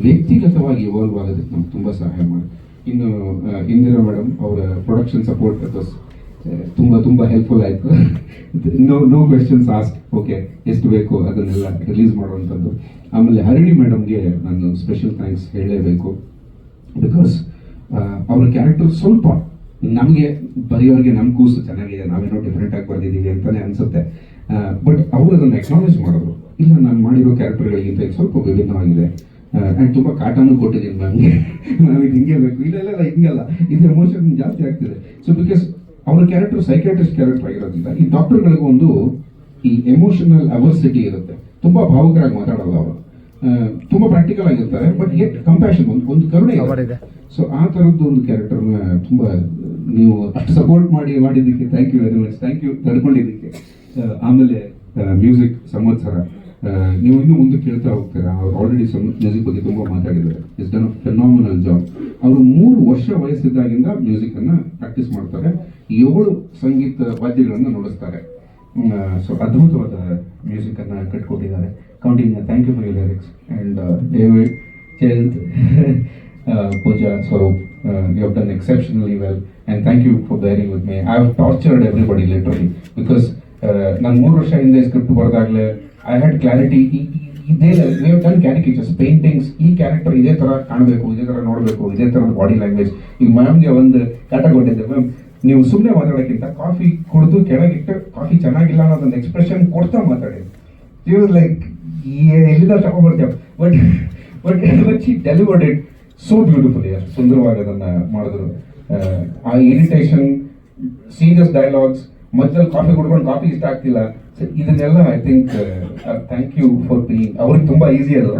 ವ್ಯಕ್ತಿಗತವಾಗಿ ಇವಾಲ್ವ್ ಆಗೋದಕ್ಕೆ ನಮ್ಗೆ ತುಂಬ ಸಹಾಯ ಮಾಡಿ. ಇನ್ನು ಇಂದಿರಾ ಮೇಡಮ್ ಅವರ ಪ್ರೊಡಕ್ಷನ್ ಸಪೋರ್ಟ್ ತುಂಬ ಹೆಲ್ಪ್ಫುಲ್ ಆಯಿತು. ನೋ ಕ್ವೆಶನ್ಸ್ ಆಸ್ಕ್, ಓಕೆ ಎಷ್ಟು ಬೇಕು ಅದನ್ನೆಲ್ಲ ರಿಲೀಸ್ ಮಾಡುವಂಥದ್ದು. ಆಮೇಲೆ ಹರಿಣಿ ಮೇಡಮ್ಗೆ ನಾನು ಸ್ಪೆಷಲ್ ಥ್ಯಾಂಕ್ಸ್ ಹೇಳಲೇಬೇಕು. ಬಿಕಾಸ್ ಅವ್ರ ಕ್ಯಾರೆಕ್ಟರ್ ಸ್ವಲ್ಪ ನಮಗೆ ಬರೆಯೋರಿಗೆ ನಮ್ಮ ಕೂಸು ಚೆನ್ನಾಗಿದೆ, ನಾವೇನೋ ಡಿಫ್ರೆಂಟ್ ಆಗಿ ಬರೆದಿದ್ದೀವಿ ಅಂತಲೇ ಅನಿಸುತ್ತೆ. ಬಟ್ ಅವರು ಅದನ್ನು ಎಕ್ನಾಲೇಜ್ ಮಾಡೋದು, ಇಲ್ಲ ನಾನು ಮಾಡಿರೋ ಕ್ಯಾರೆಕ್ಟರ್ಗಳಿಗಿಂತ ಇದು ಸ್ವಲ್ಪ ವಿಭಿನ್ನವಾಗಿದೆ ಆ್ಯಂಡ್ ತುಂಬ ಕಾಟನೂ ಕೊಟ್ಟಿದ್ದೀನಿ ನನಗೆ, ನಾವಿದು ಹಿಂಗೆ ಬೇಕು, ಇಲ್ಲ ಹಿಂಗಲ್ಲ, ಇದು ಎಮೋಷನ್ ಜಾಸ್ತಿ ಆಗ್ತಿದೆ. ಸೊ ಬಿಕಾಸ್ ಅವ್ರ ಕ್ಯಾರೆಕ್ಟರ್ ಸೈಕ್ಯಾಟ್ರಿಸ್ಟ್ ಕ್ಯಾರೆಕ್ಟರ್ ಆಗಿರೋದ್ರಿಂದ ಈ ಡಾಕ್ಟರ್ಗಳಿಗೂ ಒಂದು ಈ ಎಮೋಷನಲ್ ಅವರ್ಸಿಟಿ ಇರುತ್ತೆ, ತುಂಬ ಭಾವುಕರಾಗಿ ಮಾತಾಡಲ್ಲ ಅವರು, ತುಂಬ ಪ್ರಾಕ್ಟಿಕಲ್ ಆಗಿರ್ತಾರೆ, ಬಟ್ ಎಟ್ ಕಂಪ್ಯಾಷನ್ ಒಂದು ಕರುಣೆ ಇದೆ. ಸೊ ಆ ಥರದ್ದು ಒಂದು ಕ್ಯಾರೆಕ್ಟರ್ನ ತುಂಬ ನೀವು ಅಷ್ಟು ಸಪೋರ್ಟ್ ಮಾಡಿದ್ದಕ್ಕೆ thank you very much, thank you ತಡ್ಕೊಂಡಿದ್ದಕ್ಕೆ. ಆಮೇಲೆ ಮ್ಯೂಸಿಕ್ ಸಂವತ್ಸರ, ನೀವು ಇನ್ನೂ ಮುಂದೆ ಕೇಳ್ತಾ ಹೋಗ್ತೀರಾ. ಅವ್ರು ಆಲ್ರೆಡಿ ಮ್ಯೂಸಿಕ್ ಬಗ್ಗೆ ತುಂಬ ಮಾತಾಡಿದ್ದಾರೆ. It's done a phenomenal job. ಅವರು 3 ವರ್ಷ ವಯಸ್ಸಿದ್ದಾಗಿಂದ ಮ್ಯೂಸಿಕನ್ನು ಪ್ರಾಕ್ಟೀಸ್ ಮಾಡ್ತಾರೆ, 7 ಸಂಗೀತ ವಾದ್ಯಗಳನ್ನು ನುಡಿಸ್ತಾರೆ. ಸೊ ಅದ್ಭುತವಾದ ಮ್ಯೂಸಿಕನ್ನು ಕಟ್ಕೊಟ್ಟಿದ್ದಾರೆ. Counting thank you for your lyrics and David, Chet, Pooja, Swaroop, you have done exceptionally well and thank you for bearing with me. I have tortured everybody literally because ನಾನು 3 ವರ್ಷ ಹಿಂದೆ ಸ್ಕ್ರಿಪ್ಟ್ ಬರೆದಾಗಲೇ ಐ ಹ್ಯಾಡ್ ಕ್ಲಾರಿಟಿ. ಇದೇ we have done ಕ್ಯಾರಿಕೇಚರ್ಸ್, paintings, ಈ character ಇದೇ ಥರ ಕಾಣಬೇಕು, ಇದೇ ಥರ ನೋಡಬೇಕು, ಇದೇ ಥರದ ಬಾಡಿ ಲ್ಯಾಂಗ್ವೇಜ್. ಈಗ ಮ್ಯಾಮ್ಗೆ ಒಂದು ಕಾಟ ಕೊಟ್ಟಿದ್ದೆ, ಮ್ಯಾಮ್ ನೀವು ಸುಮ್ಮನೆ ಮಾತಾಡೋಕ್ಕಿಂತ ಕಾಫಿ ಕುಡಿದು ಕೆಳಗಿಟ್ಟು ಕಾಫಿ ಚೆನ್ನಾಗಿಲ್ಲ ಅನ್ನೋದೊಂದು ಎಕ್ಸ್ಪ್ರೆಷನ್ ಕೊಡ್ತಾ ಮಾತಾಡಿ. ಯು ಲೈಕ್ ಎಲ್ಲಿಂದ ತಗೊಂಡ್ಬರ್ತೇವೆ, but she delivered it so beautifully. ಅಷ್ಟು ಸುಂದರವಾಗಿ ಅದನ್ನು ಮಾಡಿದ್ರು. ಆ ಇರಿಟೇಷನ್, ಸೀರಿಯಸ್ ಡೈಲಾಗ್ಸ್, ಮಧ್ಯದಲ್ಲಿ ಕಾಫಿ ಕುಡ್ಕೊಂಡು ಕಾಫಿ ಇಷ್ಟ ಆಗ್ತಿಲ್ಲ, ಇದನ್ನೆಲ್ಲ I think thank you for being, ಅವ್ರಿಗೆ ತುಂಬ ಈಸಿ ಅದು.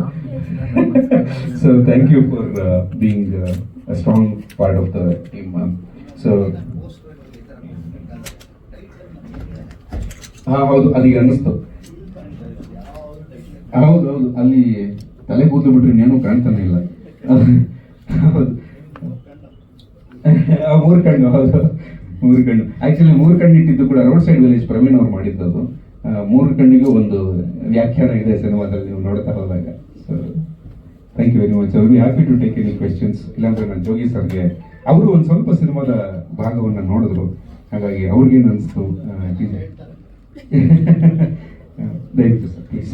So thank you for being a strong part of the team ma'am. So ಹೌದು, ಅದೀಗ ಅನ್ನಿಸ್ತು. ಹೌದು, ಅಲ್ಲಿ ತಲೆ ಕೂದಲು ಬಿಟ್ರೆ ಇನ್ನೇನು ಕಾಣ್ತಾನೆ ಇಲ್ಲ. ಹೌದು, 3 ಕಣ್ಣು, ಹೌದು 3 ಕಣ್ಣು. ಆಕ್ಚುಲಿ 3 ಕಣ್ಣು ಇಟ್ಟಿದ್ದು ಕೂಡ ರೋಡ್ ಸೈಡ್ ವಿಲೇಜ್ ಪ್ರವೀಣ್ ಅವ್ರು ಮಾಡಿದ್ದದು. 3 ಕಣ್ಣಿಗೂ ಒಂದು ವ್ಯಾಖ್ಯಾನ ಇದೆ ಸಿನಿಮಾದಲ್ಲಿ ನೀವು ನೋಡ್ತಾ ಹೋದಾಗ. So thank you very much. I will be happy to take any questions. ಇಲ್ಲಾಂದ್ರೆ ನಾನು ಜೋಗಿ ಸರ್ಗೆ, ಅವರು ಒಂದು ಸ್ವಲ್ಪ ಸಿನಿಮಾದ ಭಾಗವನ್ನು ನೋಡಿದ್ರು, ಹಾಗಾಗಿ ಅವ್ರಿಗೇನು ಅನಿಸ್ತು ದಯವಿಟ್ಟು ಸರ್ ಪ್ಲೀಸ್.